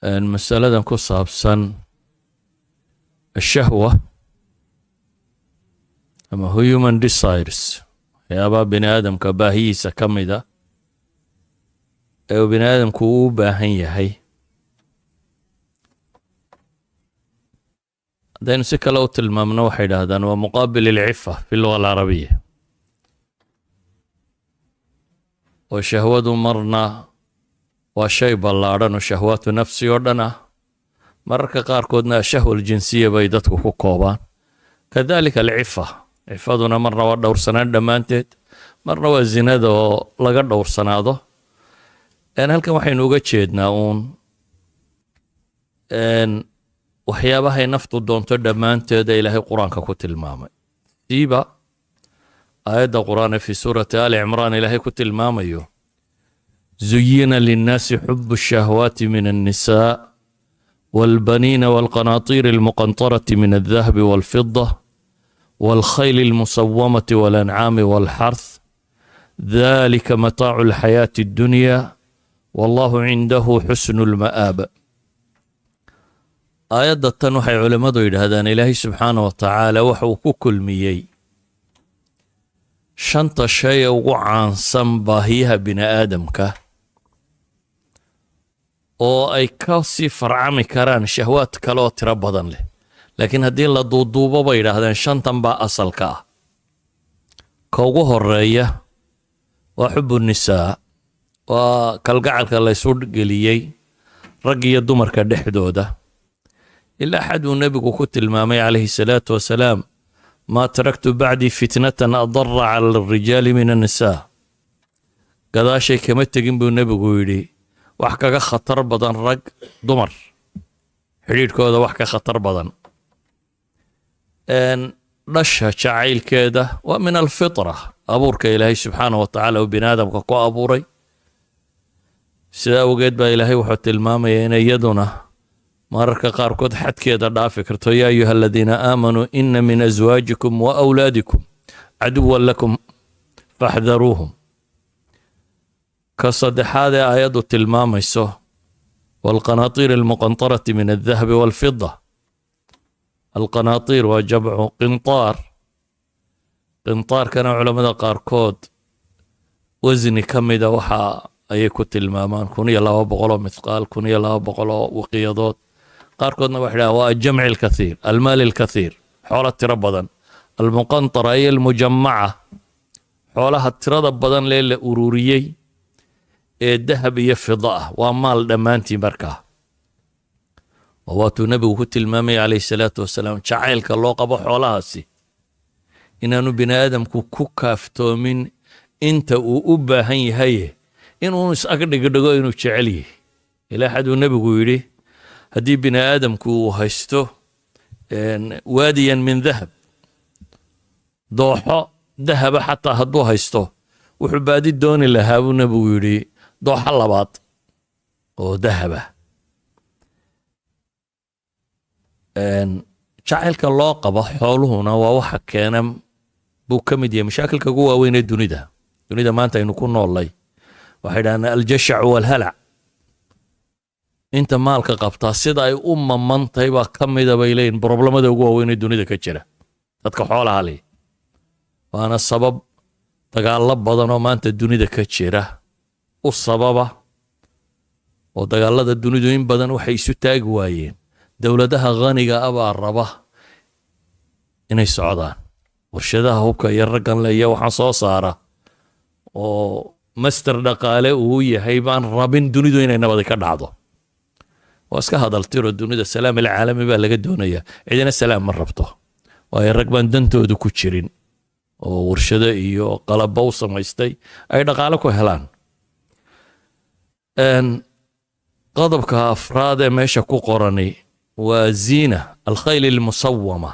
مسألة كصابسا الشهوة أما human desires يابا بني آدم كباهيسة كمدة أو بني آدم كوباهية هي دين سكالوت الممنوح هذا ومقابل العفة في اللغة العربية وشهوة مرنا وشيء بلارن وشهوات نفسي ودنا مركا قاركودنا الشهوة الجنسية بيدتك كوكوبان كذلك العفة عفادنا مرة ودور سنة دمانتت مرة والزنا دو لقد دور سنة دو أنا هلك وحين وقت شيدنا أون أن وحيابها نفتو دون تدمانتت إلهي قرآن كوت المامي سيبا آية القرآن في سورة آل عمران إلهي كوت المامي زين للناس حب الشهوات من النساء والبنين والقناطير المقنطرة من الذهب والفضة والخيل المصومة والأنعام والحرث ذلك متاع الحياة الدنيا والله عنده حسن المآب. آيات التنوحي علماء هذا إلهي سبحانه وتعالى وحو كل ميي شنط الشيء وعن سنباهيها بن آدمك oo ay ka sii farcami karaan shahwaad kale oo tiro badan leh laakiin haddii la duuduubo bay yidhaahdeen shantan baa asalka ah ka ugu horeeya waa xubu nisaa waa kalgacalka la isu geliyey rag iyo dumarka dhexdooda ilaa xad uu nebigu ku tilmaamay calayhi salaatu wasalaam maa taraktu bacdii fitnatan adarra cala alrijaali min annisaa gadaashay kama tegin buu nebigu yidhi wax kaga khatar badan rag dumar xiriirkooda wax ka khatar badan dhasha jacaylkeeda waa min alfitra abuurka ilaahay subxaanahu watacaala uu bini aadamka ku abuuray sidaa awgeed baa ilaahay wuxuu tilmaamaya in iyaduna mararka qaarkood xadkeeda dhaafi karto yaa ayuha aladiina aamanuu ina min aswaajikum wa awlaadikum caduwan lakum faxdaruuhum كصدحات آيات تلماميسو والقناطير المقنطرة من الذهب والفضة القناطير وجمع قنطار قنطار كان علماء قاركود وزني كمدا وحا أيكو تلمامان كوني الله بقولو مثقال كوني الله بقولو وقيادات قاركودنا وحدا والجمع الكثير المال الكثير حول تربضا المقنطرة أي المجمعة حولها التربضا ليلة أروريي الذهب يفضة ومال دمانتي بركة وواتو نبي تلمامي عليه الصلاة والسلام شعيلك الله قبو حولاسي إنانو بني آدم كوكافتو من انت وأبا هي إنو نسأكد قدقو إنو شعليه إلا حد النبي يقول هدي بني آدم كو هستو واديا من ذهب ضوحا ذهب حتى هدو هستو وحبادي الدون اللي هابو النبي يقول dooxa labaad oo dahaba jacaylka loo qabo xooluhuna waa waxa keena buu ka mid yahay mashaakilka ugu waaweyn ee dunida maanta aynu ku noolay waxay dhahdaan aljashac walhalac inta maalka qabtaa sida ay u mamantahay baa ka mida bay leeyihin problemada ugu waaweyn ee dunida ka jira dadka xoolaha leh waana sabab dagaallo badan oo maanta dunida ka jira u sababa oo dagaalada dunidu in badan waxay isu taagi waayeen dowladaha qaniga abaa raba inay socdaan warshadaha hubka iyo raggan le iyo waxaan soo saara oo master dhaqaale uu yahay baan rabin dunidu inay nabad ka dhacdo waa iska hadaltiro dunida salaam ilcaalami baa laga doonayaa cidina salaam ma rabto waayo rag baan dantoodu ku jirin oo warshado iyo qalabo u samaystay ay dhaqaale ku helaan قضبك أفراد ماشا كقرني وزينة الخيل المصومة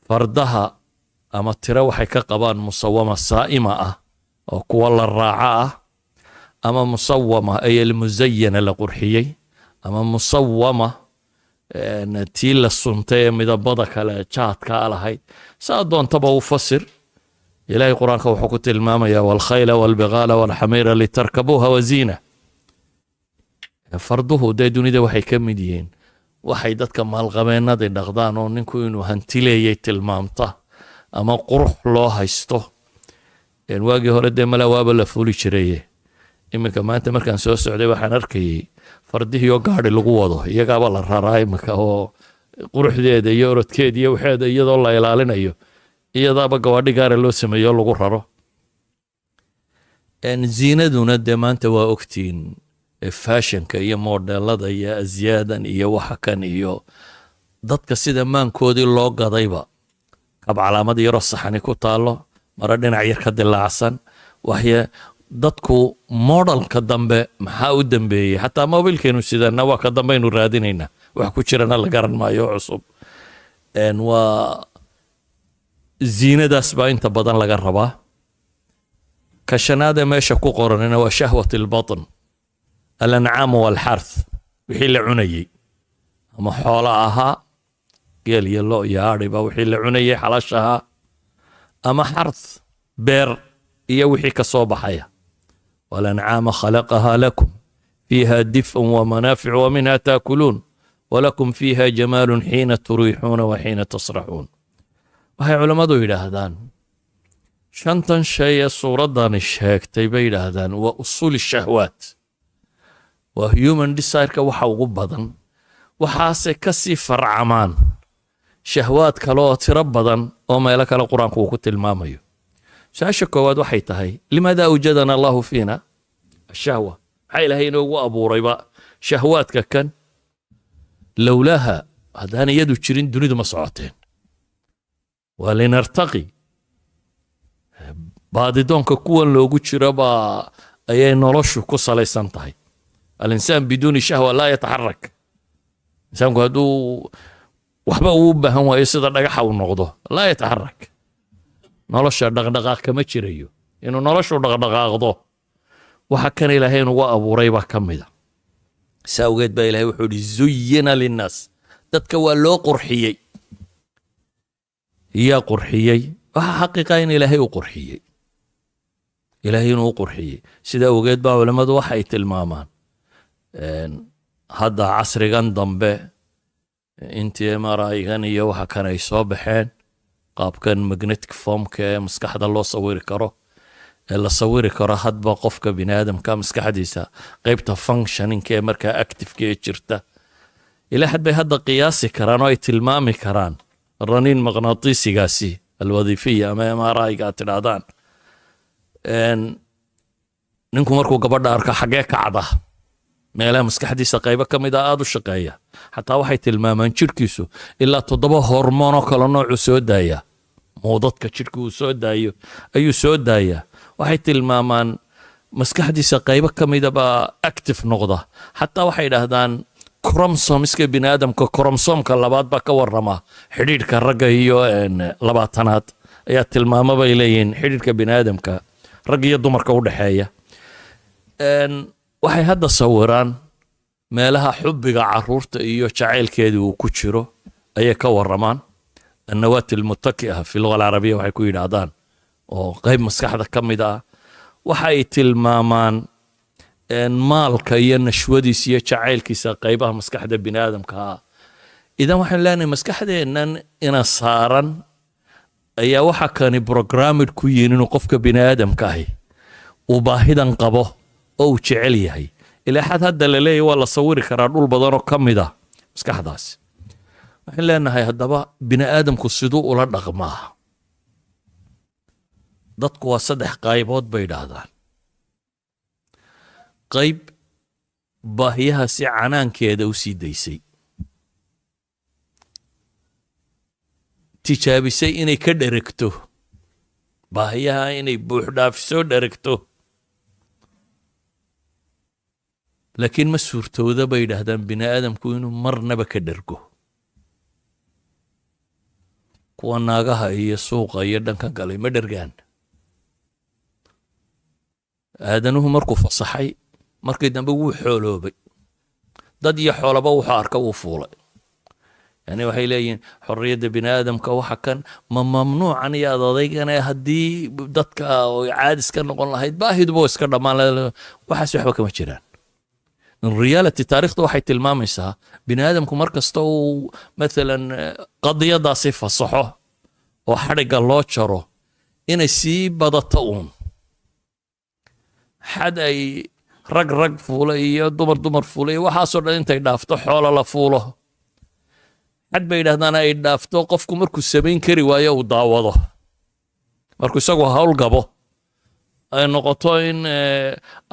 فردها أما تروحي كقبان مصومة صائمة أو كوالا الراعاء أما مصومة أي المزينة لقرحيي أما مصومة نتيل السنتين مدبضك على جاتك على هاي سأدون تبعو فسر إلهي قرآن وحكوت المامية والخيل والبغال والحمير لتركبوها وزينة farduhu dee dunida waxay ka mid yihiin waxay dadka maalqabeennadii dhaqdaan oo ninku inuu hantileeyay tilmaamta ama qurux loo haysto. waagii hore dee mala waaba la fuli jiraye iminka maanta markaan soo socday waxaan arkayay fardihiioo gaadhi lagu wado iyagaaba la raraa iminka oo quruxdeeda iyo orodkeeda iyo waxeeda iyadoo la ilaalinayo iyadaaba gawaadhi gaara loo sameeyo lagu raro. ziinaduna dee maanta waa ogtiin fashionka iyo modelada iyo asyaadan iyo waxa kan iyo dadka sida maankoodii loo gadayba kab calaamad yaroo saxani ku taalo mara dhinac yar ka dilaacsan waxya dadku modelka dambe maxaa u dambeeyey xataa mobilkeenu sidana waa ka dambaynu raadinaynaa wax ku jirana la garan maayo cusub. waa ziinadaas baa inta badan laga rabaa. ka shanaadee meesha ku qoranina waa shahwat albatn alancaam walxarth wixii la cunayey ama xoolo ahaa geel iyo lo iyo adhiba wixii la cunayey xalash ahaa ama xarth beer iyo wixii ka soo baxaya. walancaama khalaqahaa lakum fiiha dif'un wamanaaficu waminha taakuluun walakum fiiha jamaalun xiina turiixuuna wa xiina tasraxuun. waxay culammadu yidhaahdaan shantan shay ee suuraddani sheegtay bay yidhaahdaan waa usuul shahwaat waa human desireka waxa ugu badan waxaase ka sii farcamaan shahwaad kale oo tiro badan oo meelo kale qur-aanku uu ku tilmaamayo. su-aasha koowaad waxay tahay limaada awjadana allahu fiina ashahwa maxaa ilaahay inoogu abuurayba shahwaadka kan lowlaaha haddaan iyadu jirin dunidu ma socoteen. waa linartaqi baadidoonka kuwan loogu jiraba ayay noloshu ku salaysan tahay. alinsaan biduuni shahwa laa yataxarak. insaanku hadduu waxba uu baahan waayo sida dhagaxa uu noqdo laa yataxarak. nolosha dhaqdhaqaaq kama jirayo. inuu noloshu dhaqdhaqaaqdo waxa kan ilaahay inugu abuuray baa ka mida. saa awgeed baa ilahay wuxuu ihi zuyina linnaas dadka waa loo qurxiyey. yaa qurxiyey waxa xaqiiqa in ilaahay u qurxiyey ilaahay inuu u qurxiyey. sida awgeed baa culammadu waxay tilmaamaan hadda casrigan dambe intii MRI-gan iyo waxa kan ay soo baxeen qaabkan magnetic formka ee maskaxda loo sawiri karo ee la sawiri karo hadba qofka biniaadamka maskaxdiisa qaybta functioningka ee markaa activeka ee jirta ilaa xad bay hadda qiyaasi karaan oo ay tilmaami karaan raniin maqnaatiisigaasi alwadiifiya ama MRI-ga aad tidhaahdaan ninku markuu gabadha arka xaggee kacda meelaha maskaxdiisa qaybo ka mid a aada u shaqeeya xataa waxay tilmaamaan jirhkiisu ilaa 7 hormoon oo kale noocuu soo daaya muudadka jirhka uu soo daayo ayuu soo daayaa. waxay tilmaamaan maskaxdiisa qaybo ka midaba active noqda xataa waxay idhaahdaan chromosomeska biniaadamka chromosomka labaad baa ka warrama xidhiidhka ragga iyo labaatanaad ayaa tilmaamo bay leeyihiin xidhiidhka biniaadamka rag iyo dumarka u dhexeeya. waxay hadda sawiraan meelaha xubbiga caruurta iyo jacaylkeedii uu ku jiro ayay ka warramaan. annawaati almutaki'a fi luga alcarabiya waxay ku yidhaahdaan oo qayb maskaxda ka mid ah waxay tilmaamaan maalka iyo nashwadiisa iyo jacaylkiisa qaybaha maskaxda biniaadamka ah. idan waxaan leenahay maskaxdeennan ina saaran ayaa waxa kani programmed ku yihiin inuu qofka biniaadamka ahi uu baahidan qabo oo uu jecel yahay. ilaa xad hadda la leeyahy waa la sawiri karaa dhul badanoo ka mid ah maskaxdaasi. waxaan leenahay haddaba biniaadamku siduu ula dhaqmaa. dadku waa 3 qaybood bay idhaahdaan. qayb baahiyaha si canaankeeda u sii daysay tijaabisay inay ka dheregto baahiyaha inay buuxdhaafiso dheregto laakiin ma suurtooda bay yidhaahdaan biniaadamku inuu marnaba ka dhergo. kuwa naagaha iyo suuqa iyo dhanka galay ma dhergaan. aadanuhu markuu fasaxay markii dambe wuu xooloobay. dad iyo xoolaba wuxuu arka uu fuulay. yani waxay leeyihiin xorriyadda biniaadamka waxa kan ma mamnuucan iyo adadeygana haddii dadka oo caadis ka noqon lahayd baahiduba iska dhammaan waxaas waxba kama jiraan. reality taariikhda waxay tilmaamaysaa bini aadamku mar kasta uu maalan qadiyadaasi fasaxo oo xadhigga loo jaro inay sii badato uun xad ay rag fuula iyo dumar fuula iyo waxaasoo dhan intay dhaafto xoolo la fuulo xad bay yidhahdaan ay dhaafto qofku markuu samayn kari waayo uu daawado markuu isagoo howlgabo ay noqoto in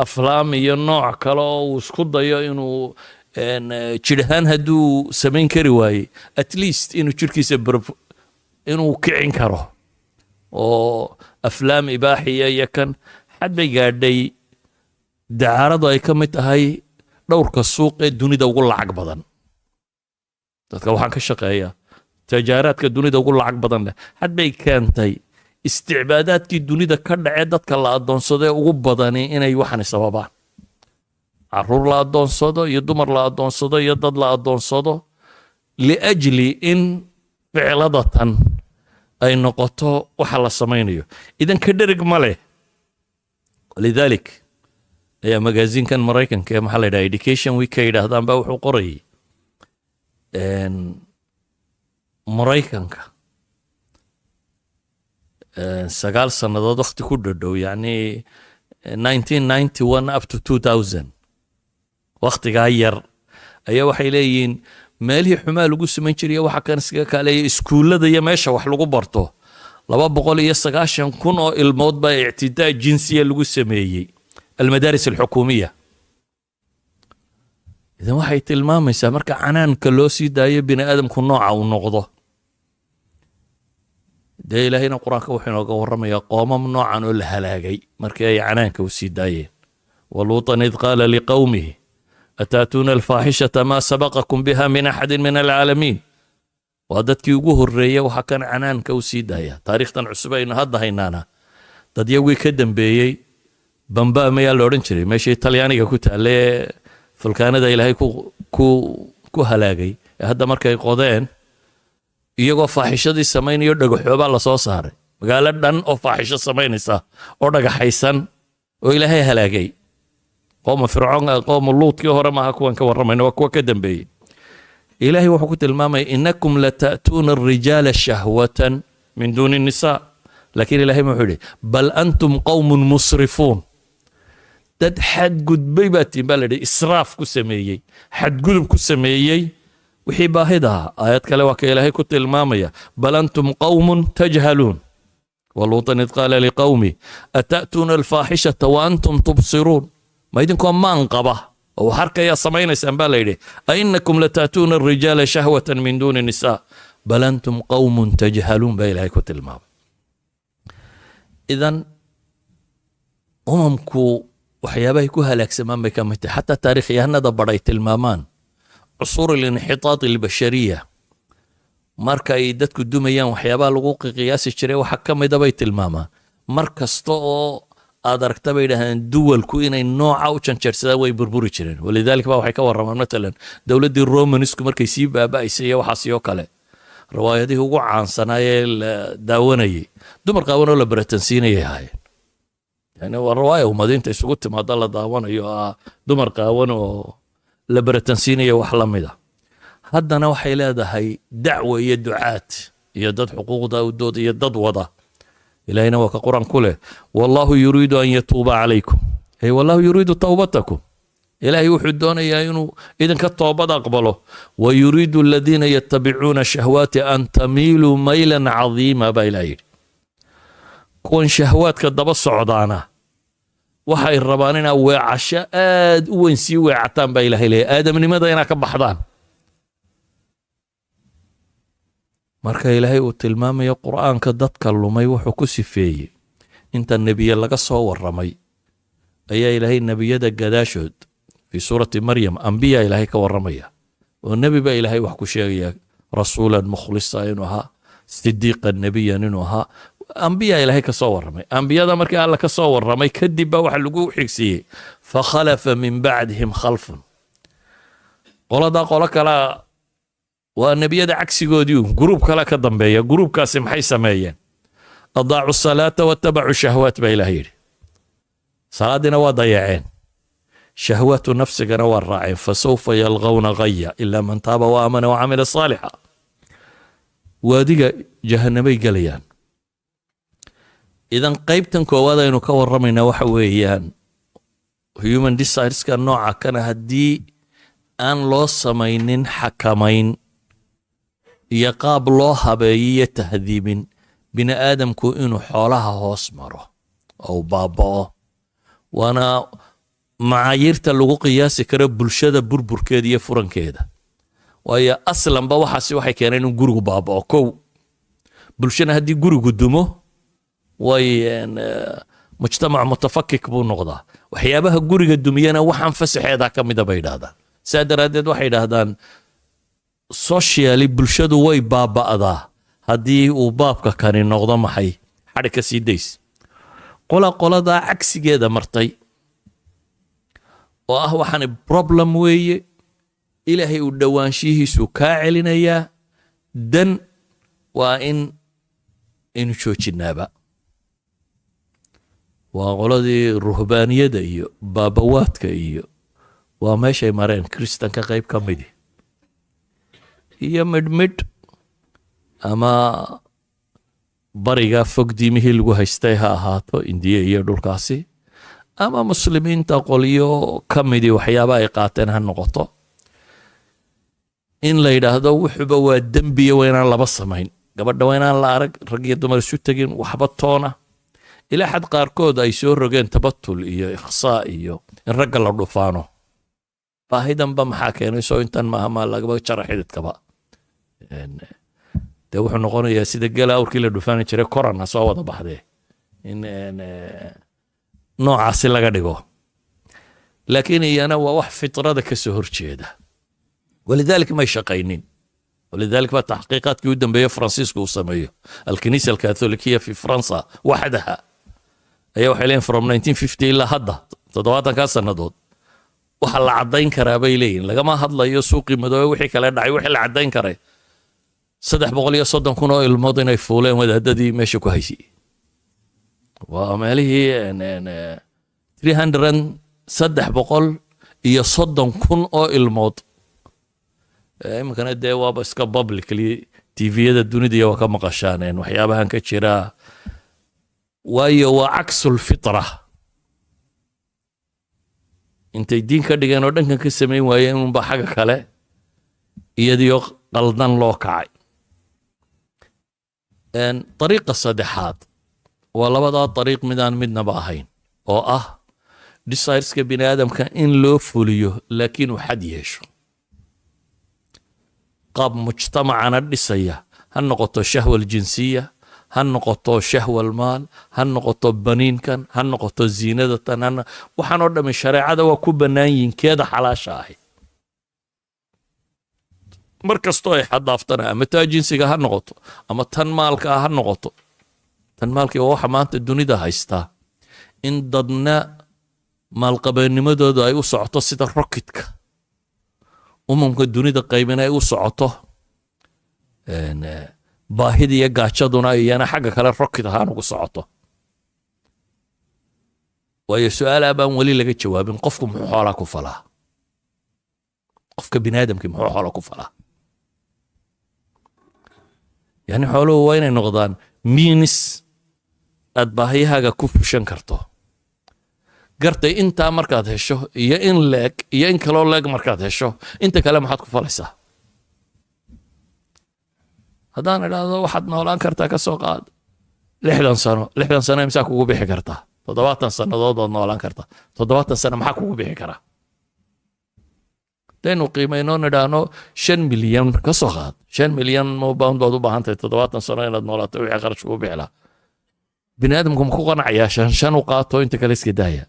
aflaam iyo nooc kale oo uu isku dayo inuu jir ahaan hadduu samayn kari waaye at least inuu jirkiisa inuu kicin karo oo aflaam ibaaxiya iyo kan xad bay gaadhay dacaaradu ay ka mid tahay dhowrka suuq ee dunida ugu lacag badan dadka waxaan ka shaqeeyaa tijaaraadka dunida ugu lacag badan leh xad bay keentay isticbaadaadkii dunida ka dhacee dadka la adoonsado ee ugu badani inay waxani sababaan caruur la adoonsado iyo dumar la adoonsado iyo dad la adoonsado liajli in ficladatan ay noqoto waxa la samaynayo idan ka dherig ma leh lidalik ayaa magaaziinkan maraykanka ee maxaa la yidhaha education week ka yidhaahdaan baa wuxuu qorayay maraykanka 9 sannadood waqti ku dhadhow yacni 1991 up to 2000 waqtigaa yar ayaa waxay leeyihiin meelihii xumaa lagu samayn jiray waxa kan iskaga kaaleeya iskuullada iyo meesha wax lagu barto 290,000 oo ilmood baa ictidaa jinsiya lagu sameeyey almadaaris alxukuumiya idan waxay tilmaamaysaa marka canaanka loo sii daayo bini aadamku nooca uu noqdo dee ilaahayna qur-aanka wuxuu inooga warramayaa qoomam noocan oo la halaagay markii ay canaanka u sii daayeen waluutan id qaala liqowmihi ataatuuna alfaaxishata maa sabaqakum biha min axadin min alcaalamiin waa dadkii ugu horreeyey waxa kan canaanka u sii daaya taariikhtan cusub aynu hadda haynaana dad yagii ka dambeeyey bamba mayaa la odhan jiray meeshii talyaaniga ku taalla ee fulkaanada ilaahay ku halaagay ee hadda markay qodeen iyagoo faaxishadii samaynayo dhagaxoobaa lasoo saaray magaalo dhan oo faaxisho samaynaysa oo dhagaxaysan oo ilaahay halaagay qooma fircoon qooma luudkii hore maaha kuwan ka warramayna waa kuwa ka dambeeyey ilaahay wuxuu ku tilmaamaya inakum lata'tuuna alrijaala shahwatan min duuni الnisaa laakiin ilaahay wuxuu yidhi bal antum qowmun musrifuun dad xadgudbay baa tiin baa la yidhi israaf ku sameeyey xadgudub ku sameeyey wixii baahidaha aayad kale waa ka ilaahay ku tilmaamaya bal antum qowmun tajhaluun waluutan id qaala liqowmi ata'tuuna alfaaxishata wa antum tubsiruun ma idinkoo maan qaba oo wax arkayaa samaynaysaan baa la yidhi ainakum lata'tuuna alrijaala shahwatan min duuni nisaa bal antum qowmun tajhaluun baa ilaahay ku tilmaamay idan umamku waxyaabahay ku halaagsamaan bay ka mid tahay xataa taariikhyahanada badhay tilmaamaan cusuur alinxitaat albashariya marka ay dadku dumayaan waxyaabaha lagu qiyaasi jiray waxa ka mida bay tilmaamaan mar kasta oo aad aragta bay yidhahdeen duwalku inay nooca u janjeersadaan way burburi jireen walidaalika ba waxay ka warramaan matalan dowladdii romanisku markay sii baaba'aysay iyo waxaasi oo kale riwaayadihii ugu caansanaaye la daawanayay dumar qaawan oo la baratansiinayay ahaayeen yani waa riwaaya ummadiinta isugu timaada la daawanayo dumar qaawan oo la baratansiinaya wax la mida haddana waxay leedahay dacwo iyo ducaad iyo dad xuquuqda u dood iyo dad wada ilaahayna waa ka qur-aan ku leh wallahu yuriidu an yatuuba calaykum ay wallahu yuriidu tawbatakum ilaahay wuxuu doonayaa inuu idinka toobad aqbalo wa yuriidu aladiina yattabicuuna shahwaati an tamiiluu maylan cadiima baa ilaah yidhi kuwan shahwaadka daba socdaana waxay rabaan inaa weecasho aad u weyn sii weecataan baa ilaahay leeyahay aadamnimada inaa ka baxdaan marka ilaahay uu tilmaamayo qur'aanka dadka lumay wuxuu ku sifeeyey inta nebiye laga soo warramay ayaa ilaahay nebiyada gadaashood fii suurati maryam ambiya ilaahay ka warramaya oo nebi baa ilaahay wax ku sheegaya rasuulan mukhlisa inuu ahaa sidiiqan nebiyan inuu ahaa ambiya ilaahay ka soo warramay ambiyada markii alla ka soo warramay kadib baa waxa lagu xigsiiyey fakhalafa min bacdihim khalfun qoladaa qolo kala waa nebiyada cagsigoodii gruub kale ka dambeeya gruubkaasi maxay sameeyeen adaacu salaata wattabacu shahwaat baa ilaah yidhi salaadiina waa dayaceen شهوات نفسك أنا والراعي فسوف يلغون غيا إلا من تاب وآمن وعمل صالحا واديك جهنمي قليان إذا قيبتن كوادا إنو كورمينا وحويان human desires ka nooca kana haddii aan loo samaynin xakamayn iyo qaab loo habeeyiyo tahdiibin bini aadamku inuu xoolaha hoos maro oo baaba'o waana macaayiirta lagu qiyaasi karo bulshada burburkeeda iyo furankeeda waayo aslanba waxaasi waxay keeneen in gurigu baaba'o kow bulshana haddii gurigu dumo way mujtamac mutafakik buu noqdaa waxyaabaha guriga dumiyana waxaan fasaxeeda ka mid ah bay yiraahdaan saa daraadeed waxay yiraahdaan socially bulshadu way baaba'daa haddii uu baabka kani noqdo maxay xadhi ka sii days qolada cagsigeeda martay oo ah waxaan problem weeye ilaahay uu dhawaanshihiisu kaa celinayaa dan waa in joojinaaba waa qoladii ruhbaaniyada iyo baabawaadka iyo waa meeshay mareen kristanka qayb ka midi iyo midhmidh ama bariga fog diimihii lagu haystay ha ahaato indiya iyo dhulkaasi ama muslimiinta qolyo ka midi waxyaaba ay qaateen ha noqoto in la yidhaahdo wuxuuba waa dembiya waa inaan laba samayn gabadha waa inaan la arag rag iyo dumar isu tegin waxba toona ilaa xad qaarkood ay soo rogeen tabatul iyo ikhsaa iyo in ragga la dhufaano baahidanba maxaa keenay soo intan maaha lagaba jara xididkaba dee wuxuu noqonayaa sida gala awrkii la dhufaani jiray korana soo wada baxdee in noocaasi laga dhigo laakiin iyana waa wax fitrada ka soo horjeeda walidaalika may shaqaynin ولذلك بقى تحقيقات جدا بيه فرانسيسكو وسميه الكنيسة الكاثوليكية في فرنسا وحدها أيوة حاليا from 1950 إلا هدا تضواتا كاسا ندود وحال عدين كرابي لين لقما هدلا يسوقي مدوي وحي كلا دعي وحي العدين كرابي صدح بقول يا صدام كنوا الماضي يفولين ودهددي ماشي كويسي وعماله 300 صدح بقول يا صدام كن الماضي imikana dee waaba iska publicly tviyada dunida iyo waa ka maqashaaneen waxyaabahan ka jira waayo waa caksul fitra intay diin ka dhigeen oo dhankan ka samayn waayeen unba xagga kale iyadiyo qaldan loo kacay dariiqa saddexaad waa labadaa dariiq midaan midnaba ahayn oo ah desireska bini aadamka in loo fuliyo laakiin uu xad yeesho قاب مجتمعنا الدسية هنقطة شهوة الجنسية هنقطة شهوة المال هنقطة بنين كان هنقطة الزينة تنان وحنود من الشريعة وكوبناين كده حلا شاهي مركز طوي حد أفتنا متى جنسي هنقطة أما تنمالك هنقطة تنمالك وحا مانت الدنيا ده هايستا إن ضدنا مال قبل مدد أي وسعطة سيدا روكتك umamka dunida qaybina ay u socoto baahida iyo gaajaduna iyana xagga kale rocket ahaan ugu socoto waayo su'aal abaan wali laga jawaabin qofku muxuu xoolaa ku falaa qofka bini'aadamka muxuu xoolaa ku falaa yani xooluhu waa inay noqdaan means aad baahiyahaaga ku fushan karto gartay intaa markaad hesho iyo in leeg iyo in kaloo leeg markaad hesho inta kale maxaad ku falaysaa haddaan idhaahdo waxaad noolaan kartaa ka soo qaad 60 sano imsaa kugu bixi kartaa 70 sannadood ood noolaan kartaa 70 sano maxaa kugu bixi karaa daynu qiimayno nidhaahno 5 milyan ka soo qaad 5 milyan pound baad u baahan tahay 70 sano inaad noolaato wixii qarash kugu bixi lahaa bini aadamku ma ku qanacayaa shan u qaato inta kale iska daaya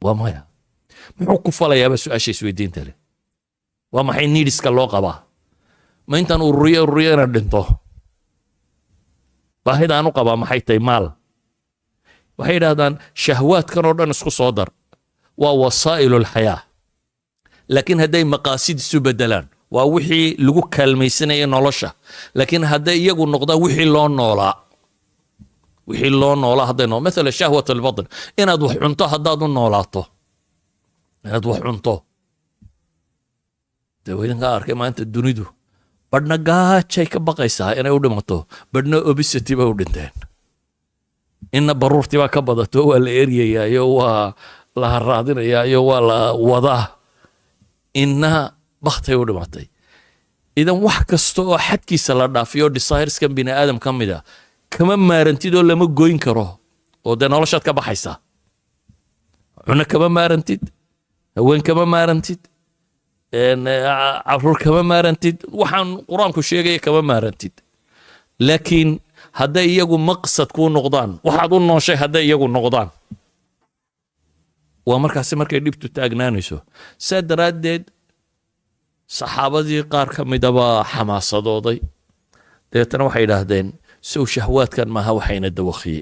waa maya muxuu ku falayaaba su-aasha isweydiinta leh waa maxay niidhiska loo qabaa ma intaan ururiyo inaad dhinto baahida aan u qabaa maxay tahay maal waxay yidhaahdaan shahwaadkan oo dhan isku soo dar waa wasaa'ilu lxayaa laakiin hadday maqaasid isu bedelaan waa wixii lagu kaalmaysanaya nolosha laakiin hadday iyagu noqdaan wixii loo noolaa wixii loo noolaa hadday nool مثلا شهوة البطن inaad wax cunto haddaad u noolaato inaad wax cunto daweydanka arkay maanta dunidu badhna gaajay ka baqaysaa inay u dhimato badhna obesity bay u dhinteen inna baruurtii baa ka badato waa la eryayaa iyo waa la haraadinayaa iyo waa la wadaa inna baktay u dhimatay idan wax kasta oo xadkiisa la dhaafiyo desireskan bini aadam ka mid a kama maarantid oo lama goyn karo oo dee noloshaad ka baxaysaa cunno kama maarantid haween kama maarantid caruur kama maarantid waxaan qur-aanku sheegaya kama maarantid laakiin hadday iyagu maqsad kuu noqdaan waxaad u nooshay hadday iyagu noqdaan waa markaasi markay dhibtu taagnaanayso saa daraaddeed saxaabadii qaar ka midaba xamaasadooday dabeetana waxay idhaahdeen sow shahwaadkan maaha waxayna dawakiyey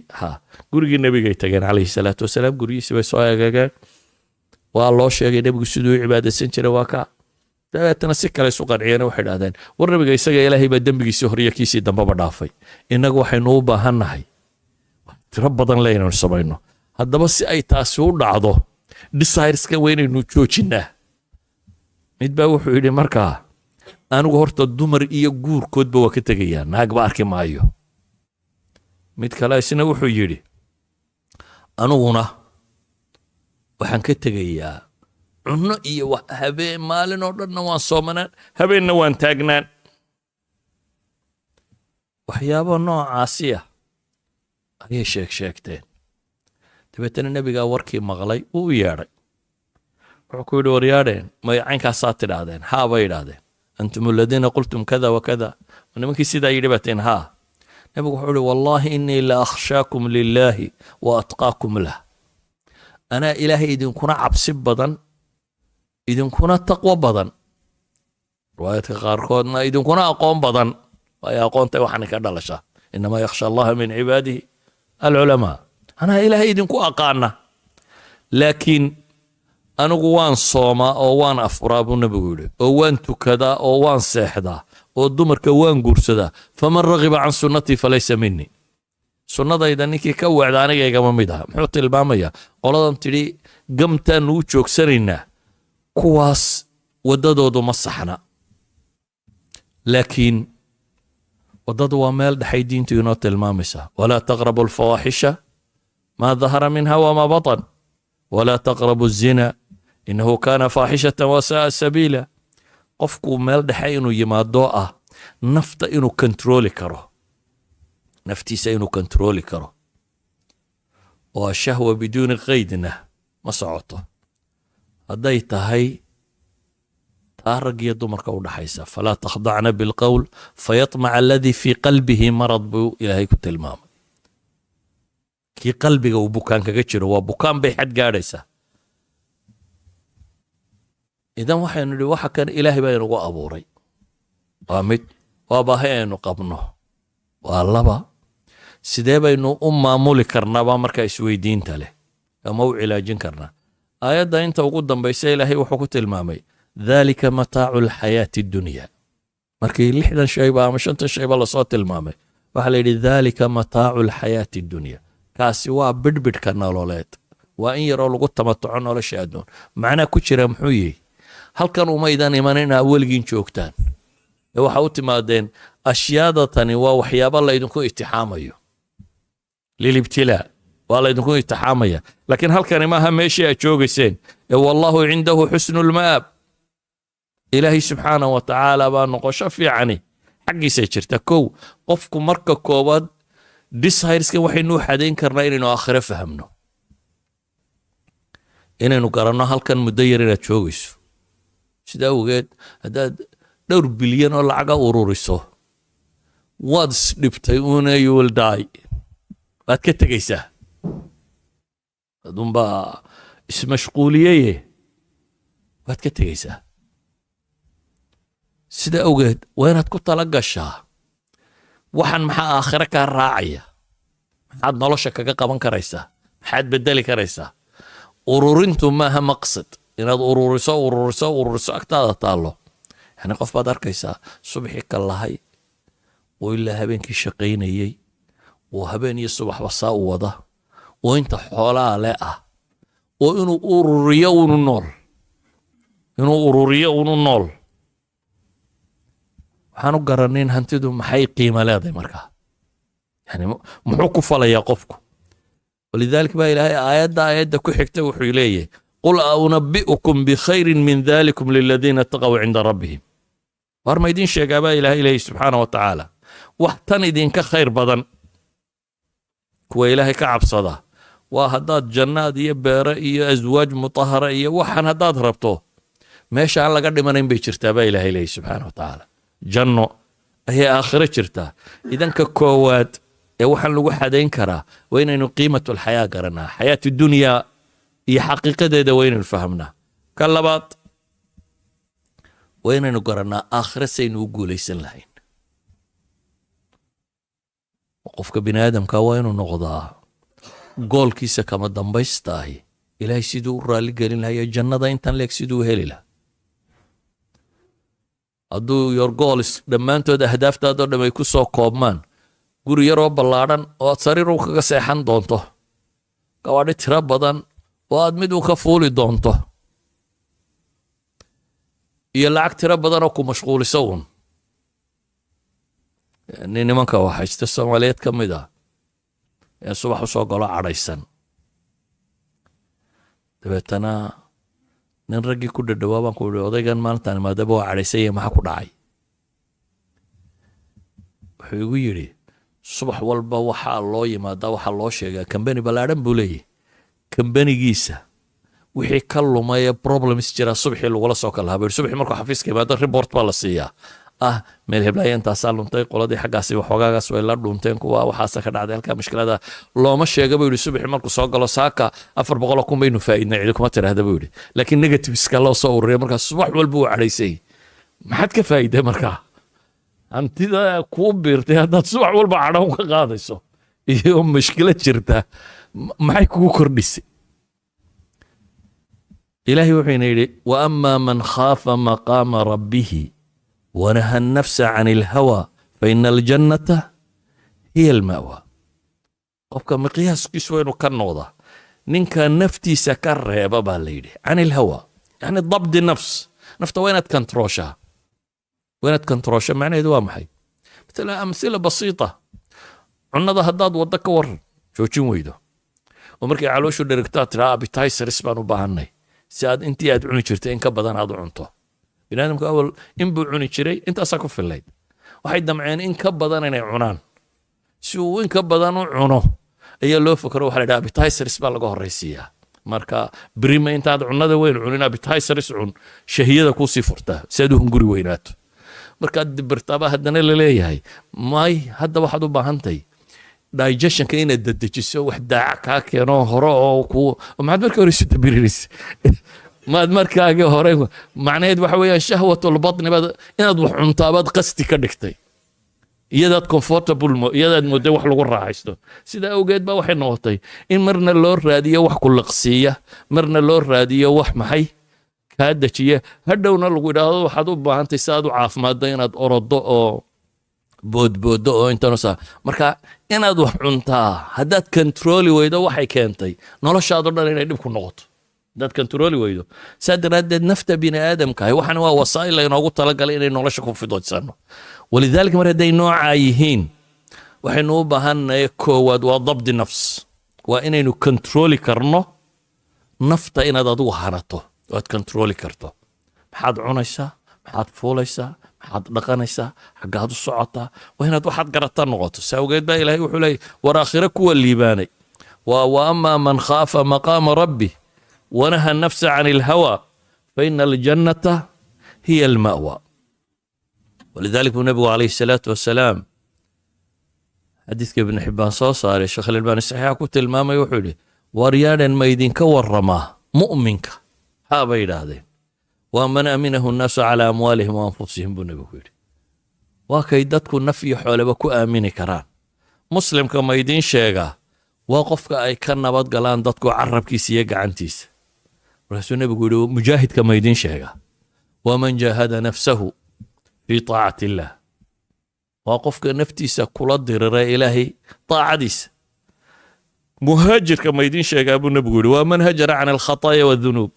gurigii nebigay tageen calayhi salaatu wasalaam gurigiisi bay soo eegageen waa loo sheegay nebigu siduu u cibaadaysan jiray waa ka dabeetana si kale isu qanciyeen waxay idhahdeen war nebiga isaga ilaahay baa dembigiisii hore iyo kiisii dambaba dhaafay innagu waxaynu u baahannahay tiro badan le inaynu samayno haddaba si ay taasi u dhacdo desireska weynaynu joojinnaa mid baa wuxuu yidhi markaa anigu horta dumar iyo guurkoodba waa ka tegayaa naagba arki maayo mid kale isna wuxuu yidhi aniguna waxaan ka tegayaa cunno iyo habeen maalin oo dhanna waan soomanaan habeenna waan taagnaan waxyaabo noocaasi ah ayay sheegteen dabeetana nebigaa warkii maqlay uu u yeedhay wuxuu ku yidhi waryaadheen may caynkaasaa tidhaahdeen haa bay idhaahdeen antum aladiina qultum kada wakada nimankii sidaa yidhi baateen haa nebigu wuxuu ihi wallaahi innii la akhshaakum lilaahi wa atqaakum lah anaa ilaahay idinkuna cabsi badan idinkuna taqwo badan riwaayadka qaarkoodna idinkuna aqoon badan waayo aqoontay waxaana ka dhalashaa inamaa yakhsha allaha min cibaadihi alculamaa anaa ilaahay idinku aqaana laakiin anigu waan soomaa oo waan afuraa buu nebigu yidhi oo waan tukadaa oo waan seexdaa oo dumarka waan guursadaa faman ragiba can sunnatii falaysa minii sunnadayda ninkii ka weecda anigaygama mid aha muxuu tilmaamayaa qoladan tidhi gamtaannu u joogsanaynaa kuwaas waddadoodu ma saxna laakiin waddadu waa meel dhexay diintu inoo tilmaamaysaa walaa taqrabu alfawaaxisha maa dahara minha wamaa batan walaa taqrabu الzina inahu kaana faaxishatan wasaaa sabiila qofku meel dhexe inuu yimaado ah nafta inuu kontrooli karo naftiisa inuu kontrooli karo oo shahwa biduuni qaydna ma socoto hadday tahay taa rag iyo dumarka u dhaxaysa falaa takhdacna bilqowl fayatmaca aladii fii qalbihi marad buu ilaahay ku tilmaamay kii qalbiga uu bukaan kaga jiro waa bukaan bay xad gaadhaysaa idan waxaynu nidhi waxa kan ilaahay baa inagu abuuray waa mid waa baahi aynu qabno waa laba sidee baynu u maamuli karnaaba markaa isweydiinta leh ama u cilaajin karnaa aayadda inta ugu dambaysa ilaahay wuxuu ku tilmaamay dhalika mataacu alxayaati addunya markii 60 shayba ama 50 shayba lasoo tilmaamay waxaa la yidhi dhalika mataacu alxayaati addunya kaasi waa bidhbidhka nololeed waa in yaroo lagu tamatoco nolosha adduun macnaa ku jira muxuu yihi halkan umaydan iman inaa weligiin joogtaan ee waxa u timaadeen ashyaada tani waa waxyaaba laydinku itixaamayo lilibtilaa waa laydinku itixaamaya laakiin halkani maaha meeshii aad joogayseen ee wallahu cindahu xusnu lmaab ilaahay subxaanahu wa tacaala baa noqosho fiicani xaggiisay jirta kow qofku marka koowaad desires-kan waxaynu u xadayn karnaa inaynu aakhiro fahamno inaynu garanno halkan muddo yar inaad joogayso sida awgeed haddaad dhowr bilyan oo lacaga ururiso waad isdhibtay una you will die waad ka tegaysaa adunbaa ismashquuliyeye waad ka tegaysaa sida awgeed waa inaad ku tala gashaa waxaan maxaa aakhiro kaa raacaya maxaad nolosha kaga qaban karaysaa maxaad bedeli karaysaa ururintu maaha maqsad inaad ururiso agtaada taallo yani qof baad arkaysaa subaxii ka lahay oo ilaa habeenkii shaqaynayey oo habeen iyo subaxba saa u wada oo inta xoolaa le ah oo inuu ururiyo unu nool inuu ururiyo unu nool waxaan u garanin hantidu maxay qiimo leedahay markaa yani muxuu ku falayaa qofku walidaalika baa ilaahay aayadda ku xigta wuxuu leeyahay qul unabbi'ukum bikhayrin min dhalikum liladiina taqaw cinda rabbihim war ma idin sheegaa baa ilaahay leeyahay subxaana wa tacaala wax tan idinka khayr badan kuwa ilaahay ka cabsada waa haddaad jannaad iyo beere iyo aswaaj mutahara iyo waxaan haddaad rabto meesha aan laga dhimanayn bay jirtaa baa ilaahay leeyahay subxaana wa tacaala janno ayay aakhiro jirtaa idanka koowaad ee waxaan lagu xadayn karaa waa inaynu qiimatu alxayaa garanaa xayaatu dunyaa iyo xaqiiqadeeda waa inaynu fahamnaa ka labaad waa inaynu garannaa aakhiro saynu u guulaysan lahayn qofka bini aadamka waa inuu noqdaa goolkiisa kama dambaysta ahi ilaahay siduu u raalli gelin lahayo jannada intan leeg siduu u heli lahaa hadduu your goals dhammaantood ahdaaftaadoo dham ay ku soo koobmaan guri yaroo ballaadhan oo aad sariir u kaga seexan doonto gawaadhi tiro badan oo aad mid u ka fuuli doonto iyo lacag tiro badan oo ku mashquulisa uun nin nimanka waxaysta soomaaliyeed ka mid ah ee subax u soo galo cadhaysan dabeetana nin raggii ku dhadhawaa baan ku ihi odaygan maalintaan maadaba waa cadhaysanya maxaa ku dhacay wuxuu igu yidhi subax walba waxaa loo yimaadaa waxaa loo sheegaa kambani ballaadhan buu leeyahy kambanigiisa wixii ka lumaya problems jira subaxii lagula soo kala habeer subaxii markuu xafiiska yimaado report baa la siiyaa meel heblaaya intaasaa luntay qoladii xaggaasi waxoogaagaas way la dhunteen kuwa waxaasa ka dhacday halkaa mushkilada looma sheega buu yidhi subaxii markuu soo galo saaka 400 kun baynu faa'iidnay cidi kuma tiraahda buu yidhi laakiin negativeska loo soo ururiya markaa subax walba uu cadhaysay maxaad ka faa'iiday markaa hantida kuu biirtay haddaad subax walba cadhoon ka qaadayso iyo mushkilad jirta maxay kugu kordhisay ilaahay wuxuuna yidhi wa amaa man khaafa maqaama rabbihi ونهى النفس عن الهوى فإن الجنة هي المأوى قفك مقياس كسوين وكالنوضة ننكا نفتي سكر يا بابا الليلي عن الهوى يعني ضبط النفس نفط وين تكنتروشها وين تكنتروشها معنى دوام حي مثل أمثلة بسيطة عنا هداد ودك ور شو ويدو ومركي علوشو ديركتات رابي تايسر اسبانو باهني ساد انتي ادعوني جرتين كبدان هادو عنتو binaadamku awal in buu cuni jiray intaasaa ku fillayd waxay damceen in ka badan inay cunaan si uu in ka badan u cuno ayaa loo fakaro waxa la yidhaha appetizers baa laga horraysiiyaa marka berima intaad cunnada weyn cunin appetizers cun shahiyada kuusii furtaa si aad u hunguri weynaato markaad dibirtaaba haddana la leeyahay may hadda waxaad u baahantahay digestionka inaad dedejiso wax daaca kaa keeno hore oo maxaad markii hore isu dabirinaysa maad markaagii hore macnaheed waxa weeyaan shahwatul batni baad inaad wax cuntaabaad qasti ka dhigtay iyadaad comfortable iyadaad mooday wax lagu raaxaysto sida awgeed baa waxay noqotay in marna loo raadiyo wax ku laqsiiya marna loo raadiyo wax maxay kaa dejiya hadhowna lagu yidhaahdo waxaad u baahantay si aad u caafimaaddo inaad orodo oo boodboodo oo intanusa marka inaad wax cuntaa haddaad controli weydo waxay keentay noloshaadoo dhan inay dhib ku noqoto dad controli weydo saa daraaddeed nafta bini aadamkahay waxaan waa wasaa'il laynoogu talagalay inay nolosha ku fidoodsanno walidaalika mar hadday noocaa yihiin waxaynu u baahannahay koowaad waa dabdi nafs waa inaynu controli karno nafta inaad adigu hanato oad controli karto maxaad cunaysaa maxaad fuulaysaa maxaad dhaqanaysaa xaggaad u socotaa waa inaad waxaad garata noqoto saa awgeed baa ilaahay wuxuu leeyay war aakhiro kuwa liibaanay wa amaa man khaafa maqaama rabbi ونهى النفس عن الهوى فإن الجنة هي المأوى ولذلك النبي عليه الصلاة والسلام حديث ابن حبان صار الشيخ الألباني الصحيح كنت الماما يوحولي وريانا ما يدين كورما مؤمنك ها بيد هذين ومن أمنه الناس على أموالهم وأنفسهم بالنبي وكيدتك النفي حول بكو آمين كران مسلم كما يدين شيئا وقفك أي كان نبات قلان دتكو عرب كيسية قعنتيس رسول النبي يقول مجاهد كما يدين شيئا ومن جاهد نفسه في طاعة الله وقفك نفتيس كل الضرر إلهي طاعة ديس مهاجر كما يدين شيئا أبو النبي يقول ومن هجر عن الخطايا والذنوب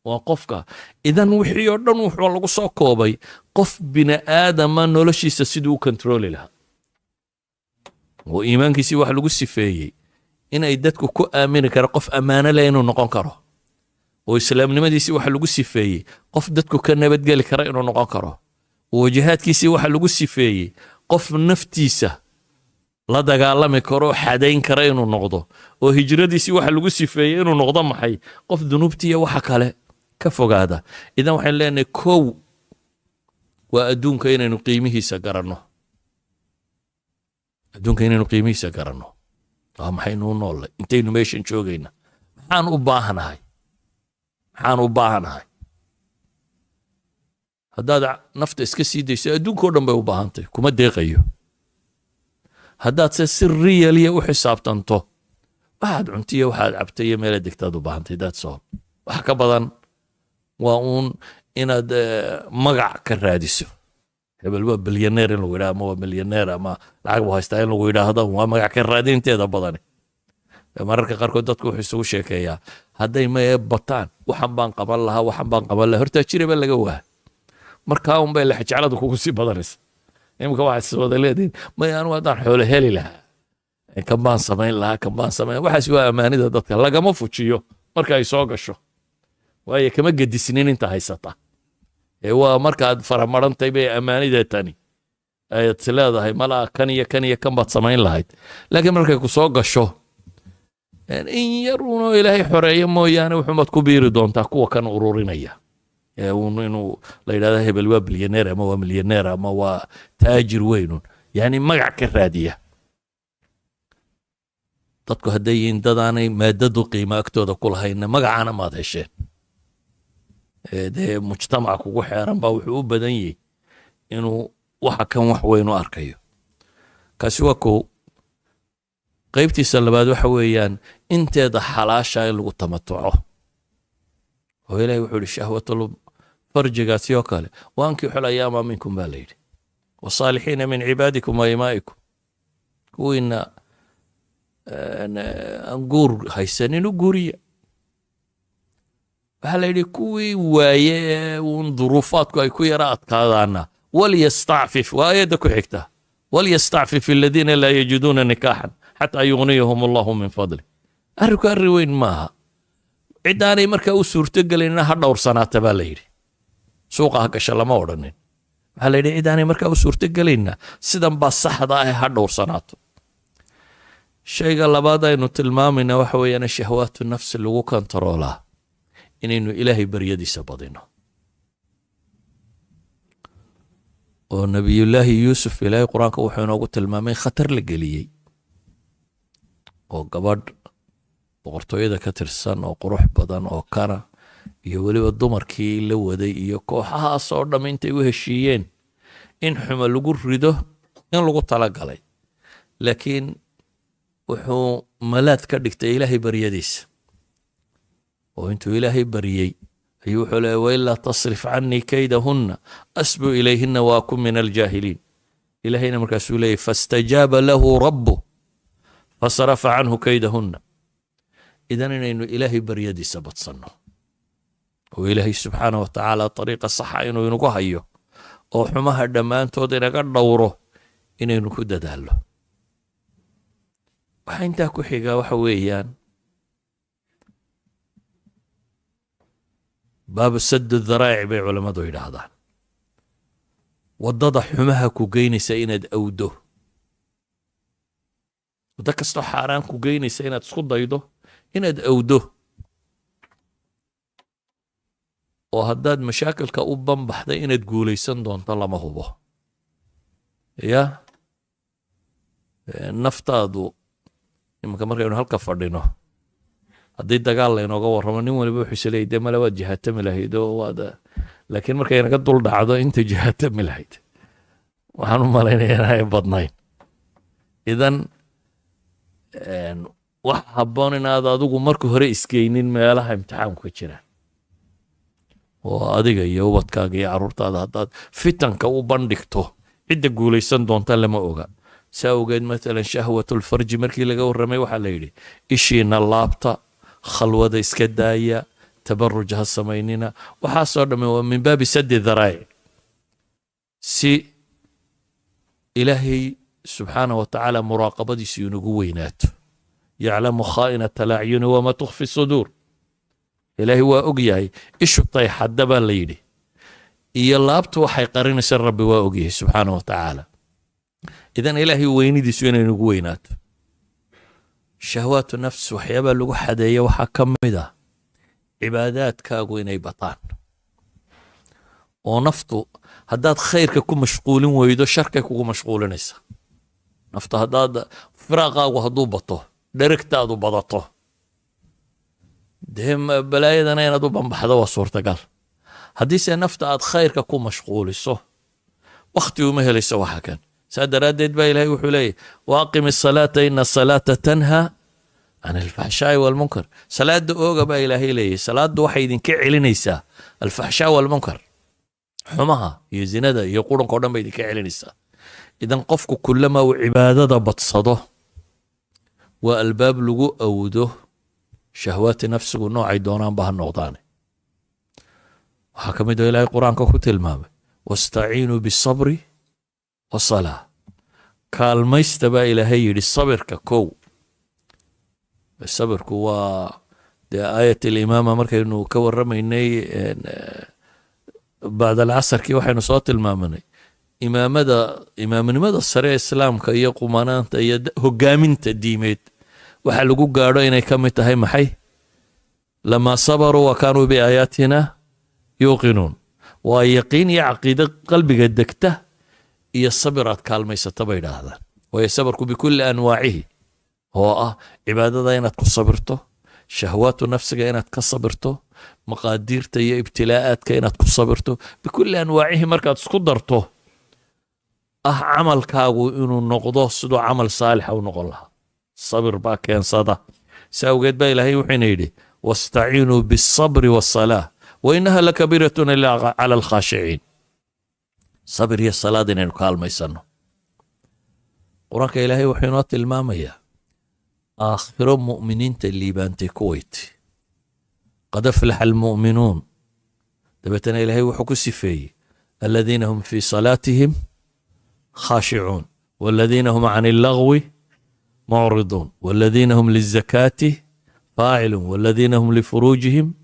وقفك إذن وحي يردن وحي الله صاكوبي قف بنا آدم نولشي سسدو كنترول لها وإيمانك سي واحد لغو سفايي إن إدتكو كو آمين كرا قف أمانة لينو نقون كرو وإسلام نمدي سي واحد لغو سفايي قف دتكو كان بدقالي كرا إنو نقون كرو وجهاتك سي واحد لغو سفايي قف نفتيسة لا دقالامي كرو حدين كرا إنو نقضو وهجردي سي واحد لغو سفايي إنو نقضو محي قف ذنوبتي وحكالي كفوق هذا إذا وحين لأن كو وأدونك إنو قيمه سقرنو أدونك إنو قيمه سقرنو maxaynu noolay intaynu meeshan joogayna maxaan u baahanahay haddaad nafta iska sii dayso adduunkoo dhan bay u baahantay kuma deeqayo haddaad se si riyaliya u xisaabtanto waxaad cuntiya waxaad cabtay iyo meela degtaad u baahantay that's all wax ka badan waa uun inaad magac ka raadiso hebel waa bilyaneer in lagu yidhaha ama waa milyaneer ama lacag buu haystaa in lagu yidhaahdo waa magac ka raadinteeda badani mararka qaarkood dadku wuxuu isugu sheekeeyaa hadday ma bataan waxan baan qaban lahaa horta jiraba laga waa markaa un bay jecladu kugu sii badanaysa imika waxaad wada leediin may anu haddaan xoolo heli lahaa kan baan samayn waxaas waa ammaanida dadka lagama fujiyo marka ay soo gasho waayo kama gedisnin inta haysata waa markaad faramarantay bay ammaanida tani ayaad leedahay malaa kan iyo kan baad samayn lahayd laakiin markay ku soo gasho in yaruuno ilaahay xoreeyo mooyaane wuxuumaad ku biiri doontaa kuwa kan ururinaya inuu la yidhahdo hebel waa bilyaneer ama waa milyaneer ama waa taajir weynun yani magac ka raadiya dadku hadday yihiin dadaanay maadadu qiimo agtooda ku lahayna magacana maad hesheen dee mujtamaca kugu xeeran baa wuxuu u badan yahay inuu waxa kan wax weyn u arkayo kaasi waa kow qaybtiisa labaad waxa weeyaan inteeda xalaasha in lagu tamatuco oo ilaahay wuxuu yidhi shahwatul farjigaasi oo kale waankixu ayaama minkum baa la yidhi wasaalixiina min cibaadikum wa imaa'ikum kuwiina aan guur haysanin u guuriya waxaa la yidhi kuwii waaye ee uun duruufaadku ay ku yara adkaadaana walyastacfif waa aayadda ku xigta walyastacfif aladiina laa yajiduuna nikaaxan xataa yugniyahum allahu min fadli arrinku arri weyn maaha ciddaanay markaa u suurtogelayna ha dhowrsanaata baa la yidhi suuqa ha gasha lama odhanin waxaa la yidhi ciddaanay markaa u suurtogelayna sidan baa saxda ah ha dhowrsanaato shayga labaad aynu tilmaamayna waxa weeyaan shahwaatu nafsi lagu kontaroolaa inaynu ilaahay baryadiisa badino oo nabiyullaahi yuusuf ilaahay qur-aanka wuxuu inoogu tilmaamay khatar la geliyey oo gabadh boqortooyada ka tirsan oo qurux badan oo kana iyo weliba dumarkii la waday iyo kooxahaas oo dhamm intay u heshiiyeen in xumo lagu rido in lagu talagalay laakiin wuxuu malaad ka dhigtay ilaahay baryadiisa oo intuu ilaahay baryey ayuu wuxuu leeyahay wailaa tasrif canii kaydahunna asbu ilayhinna wa akun min aljaahiliin ilaahayna markaasuu leeyahy fastajaaba lahu rabbu fasarafa canhu kaydahunna idan inaynu ilaahay baryadiisa badsanno oo ilaahay subxaana wa tacaala ariiqa saxa inuu inagu hayo oo xumaha dhammaantood inaga dhowro inaynu ku dadaallo waxaa intaa ku xigaa waxa weeyaan baabu sad dharaa'ic bay culammadu yidhaahdaan waddada xumaha ku geynaysa inaad awdo waddo kastoo xaaraan ku geynaysa inaad isku daydo inaad awdo oo haddaad mashaakilka u banbaxday inaad guulaysan doonto lama hubo ya naftaadu imanka markaynu halka fadhino haddii dagaal laynooga warramo nin waliba wuxuu isleeyay dee male waad jihaatami lahayd oo waad laakiin markay naga dul dhacdo inta jihaatami lahayd waxaan u malaynaya inay badnayn idan wax habboon inaad adigu marka hore isgeynin meelaha imtixaanku ka jiraan oo adiga iyo ubadkaaga iyo carruurtaada haddaad fitanka u bandhigto cidda guulaysan doonta lama oga saa ogeed maalan shahwatulfarji markii laga warramay waxaa la yidhi ishiina laabta khalwada iska daaya tabaruj ha samaynina waxaasoo dhamme waa min baabi sadi dharaa'ic si ilaahay subxaanah wa tacaala muraaqabadiisu inagu weynaato yaclamu khaa'inata alacyuni wama tukfi suduur ilaahay waa og yahay ishu tayxadda baa la yidhi iyo laabtu waxay qarinaysa rabbi waa og yahay subxaanah wa tacaala idan ilaahay weynidiisu inay inagu weynaato shahwaatu nafs waxyaabaa lagu xadeeya waxaa ka mid ah cibaadaadkaagu inay bataan oo naftu haddaad khayrka ku mashquulin weydo sharkay kugu mashquulinaysa naftu haddaad firaaqaagu hadduu bato dherigtaadu badato dee balaayadana inaad u bambaxdo waa suurtagal haddiise nafta aad khayrka ku mashquuliso wakhti uma helayso waxa kan saa daraaddeed baa ilaahay wuxuu leeyahy waaqim asalaata ina asalaata tanha can alfaxshaa'i waalmunkar salaada ooga baa ilaahay leeyahy salaaddu waxay idinka celinaysaa alfaxshaa waalmunkar xumaha iyo zinada iyo quranka o dhan bay idinka celinaysaa idan qofku kullama uu cibaadada badsado waa albaab lagu awdo shahwaati nafsigu noocay doonaanba ha noqdaane waxaa ka mid oo ilaahay qur-aanka ku tilmaamay wastaciinuu bisabri wasalaa kaalmaysta baa ilaahay yidhi sabirka kow sabirku waa dee aayat alimaama markaynu ka warramaynay bacd alcasarkii waxaynu soo tilmaamanay imaamanimada sare ee islaamka iyo qumanaanta iyo hogaaminta diimeed waxaa lagu gaadho inay ka mid tahay maxay lamaa sabaruu wa kaanuu biaayaatina yuuqinuun waa yaqiin iyo caqiide qalbiga degta iyo sabir aad kaalmaysata bay idhaahdaan waayo sabarku bikulli anwaacihi oo ah cibaadada inaad ku sabirto shahwaatu nafsiga inaad ka sabirto maqaadiirta iyo ibtilaa'aadka inaad ku sabirto bikulli anwaacihi markaad isku darto ah camalkaagu inuu noqdo siduu camal saalixa u noqon lahaa sabir baa keensada si awgeed baa ilaahay wuxuuna yidhi wastaciinuu biالsabri waالsalaa wainaha lakabiiratun ilaa cala alkhaashiciin sabir iyo salaad inaynu kaalmaysano qur-aanka ilaahay wuxuu inoo tilmaamayaa aakhiro mu'miniinta liibaantay kuwayti qad aflaxa almu'minuun dabeetana ilaahay wuxuu ku sifeeyey aladiina hum fii salaatihim خاشعون والذين هم عن اللغو معرضون والذين هم للزكاة فاعلون والذين هم لفروجهم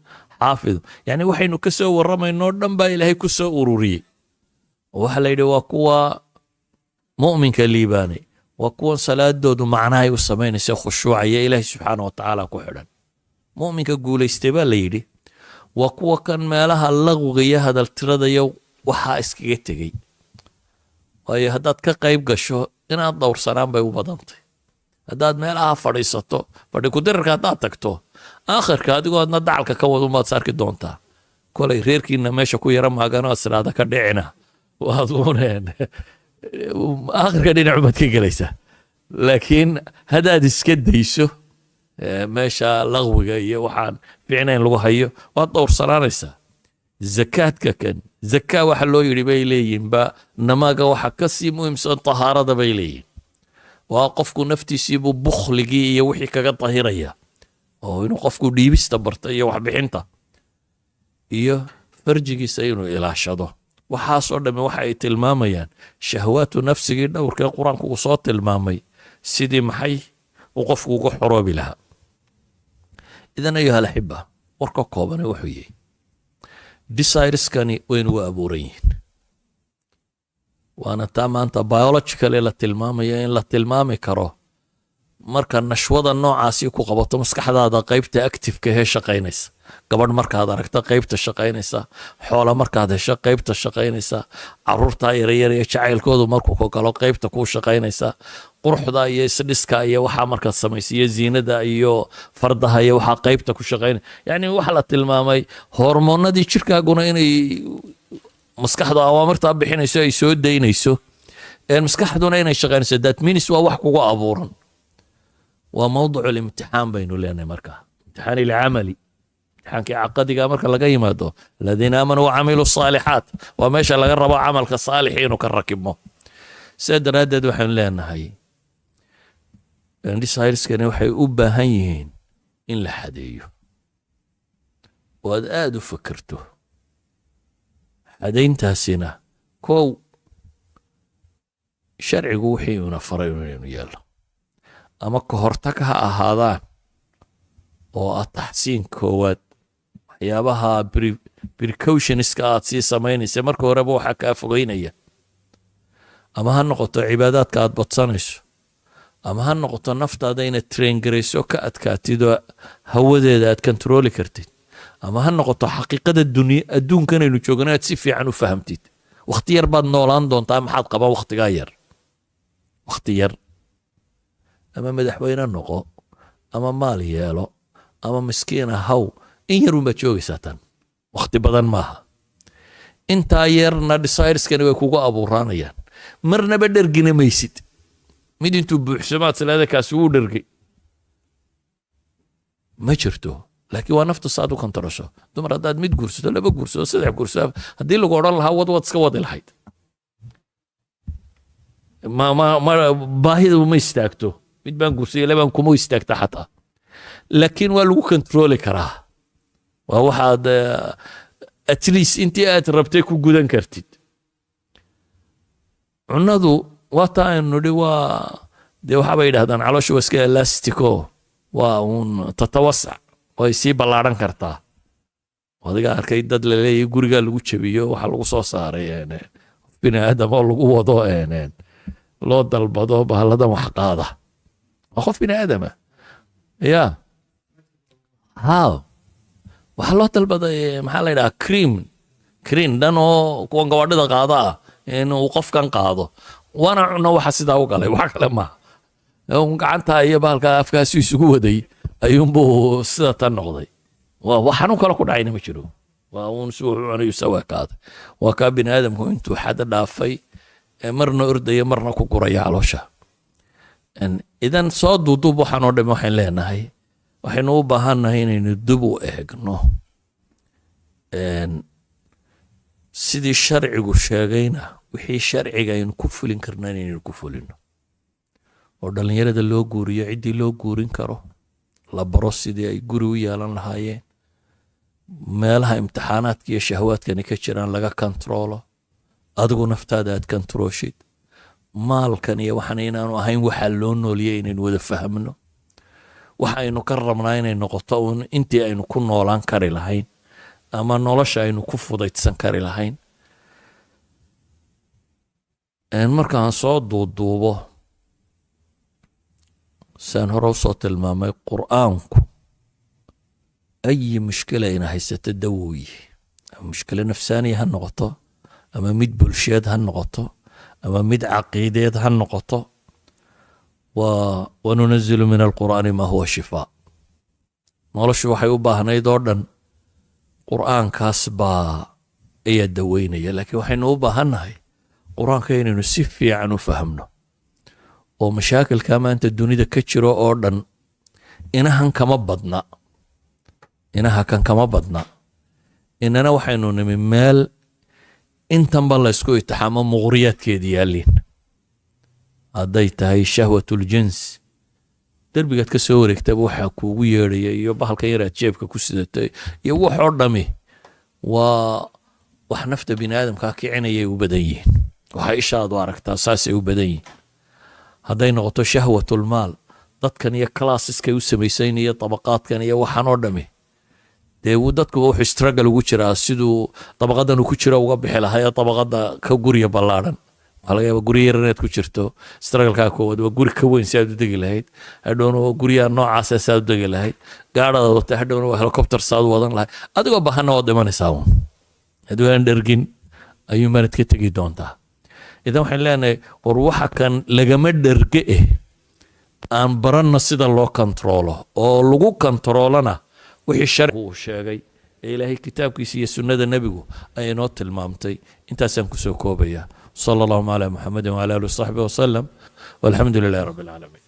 حافظون يعني وحين كسو ورمى النور با إلهي كسو أروري وحلا يدي وكوا مؤمن كالليباني وكوا صلاة دودو معناه والسمين سي خشوع يا إلهي سبحانه وتعالى كحلا مؤمن كقول استبال ليدي وكوا كان مالها اللغو غيا هذا التراد يو وحا اسكيتي waayo haddaad ka qayb gasho inaad dhowrsanaan bay u badantay haddaad meelaha fadhiisato fadhi kudirarka haddaad tagto aakhirka adigoo adna dacalka ka wad umaad saarki doontaa kolay reerkiina meesha ku yara maagano asraada ka dhicina waad uneen aakhirka dhinac umaad ka gelaysaa laakiin haddaad iska dayso meesha laqwiga iyo waxaan fiicnayn lagu hayo waad dhowrsanaanaysaa zakaadka kan zakaa waxa loo yidhi bay leeyihin ba namaaga waxa ka sii muhiimsan tahaarada bay leeyihin waa qofku naftiisiibuu bukhligii iyo wixii kaga tahiraya oo inuu qofku dhiibista barta iyo waxbixinta iyo farjigiisa inuu ilaashado waxaasoo dhamme waxa ay tilmaamayaan shahwaatu nafsigii dhowrkee qur-aanku uu soo tilmaamay sidii maxay uu qofku uga xoroobi lahaa idan ayuha alaxiba warka koobane wuxuu yihi desireskani waynu u abuuran yihiin waana taa maanta biologically la tilmaamaya in la tilmaami karo marka nashwada noocaasi ku qabato maskaxdaada qaybta activeka hee shaqaynaysa gabadh markaad aragta qaybta shaqaynaysa xoola markaad hesho qaybta shaqaynaysa caruurta yaryar iyo jacaylkoodu markuu ku galo qaybta kuu shaqaynaysa quruxda iyo isdhiska iyo waxaa markaad samaysa iyo ziinada iyo fardaha iyo waxaa qaybta ku shaqaynaya yani waxa la tilmaamay hormoonadii jirkaaguna inay maskaxdu awaamirtaa bixinayso ay soo daynayso maskaxduna inay shaqaynayso that means waa wax kugu abuuran waa mawducu limtixaan baynu leenahay markaa imtixaan ilcamali imtixaankii caqadiga marka laga yimaado aladiina aamanuu wacamiluu saalixaat waa meesha laga rabo camalka saalixi inuu ka rakibmo sidaa daraaddeed waxaynu leenahay desireskani waxay u baahan yihiin in la xadeeyo waad aad u fakerto xadayntaasina kow sharcigu wixii una faray inaynu yeelno ama ka hortag ha ahaadaan oo ah taxsiin koowaad waxyaabaha precautionska aad sii samaynaysa marka horeba waxaa kaa fogeynaya ama ha noqoto cibaadaadka aad badsanayso ama ha noqoto naftaada inaad traingarayso ka adkaatidoo hawadeeda aad kontrooli kartid ama ha noqoto xaqiiqada adduunkan aynu joogno aad si fiican u fahamtid wakhti yar baad noolaan doontaa maxaad qaban wakhtigaa yar wakhti yar ama madaxweyne noqo ama maal yeelo ama miskiina haw in yarun baad joogaysaa tan wakhti badan maaha intaa yarna desireskani way kugu abuuraanayaan marnaba dhergina maysid mid intuu buuxsamaad salaada kaasi wuu dhergay ma jirto laakiin waa nafta saad u kontarasho dumar haddaad mid guursato laba guursato saddex guursato haddii lagu odhan lahaa wad iska wadi lahayd baahida uma istaagto mid baan guursayay labaan kuma istaagta xataa laakiin waa lagu kontrooli karaa waa waxaad at least intii aad rabtay ku gudan kartid cunadu waa taa aynu nidhi waa dee waxaabay yidhahdaan caloosha waa iska elastico waa uun tatawasac way sii ballaaran kartaa adiga arkay dad la leeyahay gurigaa lagu jabiyo waxaa lagu soo saaray bini aadam oo lagu wado loo dalbado bahalladan wax qaada waa qof bini aadama ya haw waxaa loo dalbaday maxaa la yidhaha cream dhan oo kuwan gawaadhida qaada ah inuu qofkan qaado waana cuno waxa sidaa u galay wax kale maaha gacanta iyo bahalka afkaasi isugu waday ayuunbuu sida tan noqday waa xanuun kale ku dhacayna ma jiro waa uun si wuxuu cunayu sawa qaaday waa kaa bini aadamku intuu xada dhaafay marna ordaya marna ku guraya caloosha idan soo duuduub waxaan oo dhan waxaan leenahay waxaynu u baahannahay inaynu dib u eegno sidii sharcigu sheegayna wixii sharciga aynu ku fulin karna inaynu ku fulino oo dhallinyarada loo guuriyo ciddii loo guurin karo la baro sidii ay guri u yeelan lahaayeen meelaha imtixaanaadka iyo shahwaadkani ka jiraan laga kontroolo adigu naftaada aad kontrooshid maalkan iyo waxaan inaanu ahayn waxaa loo nooliyay inaynu wada fahmno waxaynu ka rabnaa inay noqoto uun intii aynu ku noolaan kari lahayn ama nolosha aynu ku fudaydsan kari lahayn markaan soo duuduubo saan hore usoo tilmaamay qur'aanku أي مشكلة إنا هيسته دوي مشكلة نفسانية هالنقطة أما ميد بولشيد هالنقطة أما ميد عقيدة هالنقطة وننزل من القرآن ما هو شفاء نولش وحي وباهنا يدوردن قرآن كاسبا أي الدوينية لكن وحي نوباهنا هاي قرآن كاين نسفي عنه فهمنا ومشاكل كما أنت الدنيا كتشرو أوردن إنها كما بدنا إنها كان كما بدنا إننا وحينو من مال إنتن بالله اسكو يتحامى مغريات كيديالين هدايتها هي شهوة الجنس دربي قد كسوري كتاب وحا كوغيري يبحل كيرا تجيبك كسدتي يوح عردمي وحنفت بين آدم كاكي عيني يوبدين وحا إشاد وارك تاساسي يوبدين هداي نغطو شهوة المال ضد كان يا كلاسيس كيو سميسين يا طبقات كان يا وحان عردمي dee dadku wuxuu struggle ugu jiraa siduu dabaqadan uu ku jiro uga bixi lahaa dabaqada ka guriga ballaaran waxa laga yaabaa guri yar inaad ku jirto struggle-ka koowaad waa guri ka weyn si aad u degi lahayd hadhowna waa guryaha noocaas si aad u degi lahayd gaadhada wata hadhowna waa helicopter saad u wadan lahayd adigoo bahana waad dhimanaysaa uun haddii aan dhergin ayuu manad ka tegi doontaa idan waxaan leenahay war waxa kan lagama dherge aan baranna sida loo kontroolo oo lagu kontroolana wixii sharcigu uu sheegay ee ilaahay kitaabkiisa iyo sunnada nebigu ay inoo tilmaamtay intaasaan kusoo koobaya sala allahu calaa muxamedin wala alihi wasaxbihi wasalam walxamdu lilahi rabbi alcaalamiin